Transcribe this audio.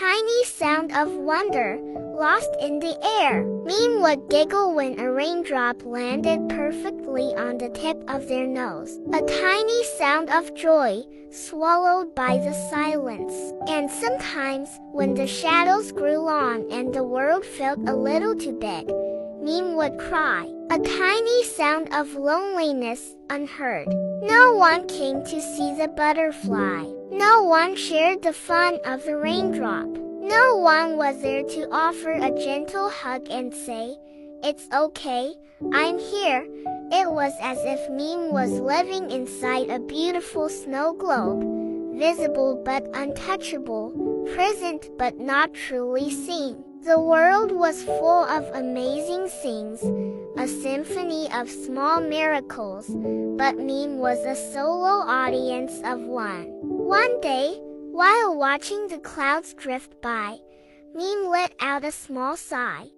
tiny sound of wonder, lost in the air. Meme would giggle when a raindrop landed perfectly on the tip of their nose. A tiny sound of joy, swallowed by the silence. And sometimes, when the shadows grew long and the world felt a little too big, Meme would cry. A tiny sound of loneliness, unheard. No one came to see the butterfly. No one shared the fun of the raindrop. No one was there to offer a gentle hug and say, "It's okay, I'm here." It was as if Meme was living inside a beautiful snow globe, visible but untouchable, present but not truly seen. The world was full of amazing things, a symphony of small miracles, but Meme was a solo audience of one. One day, while watching the clouds drift by, Meme let out a small sigh.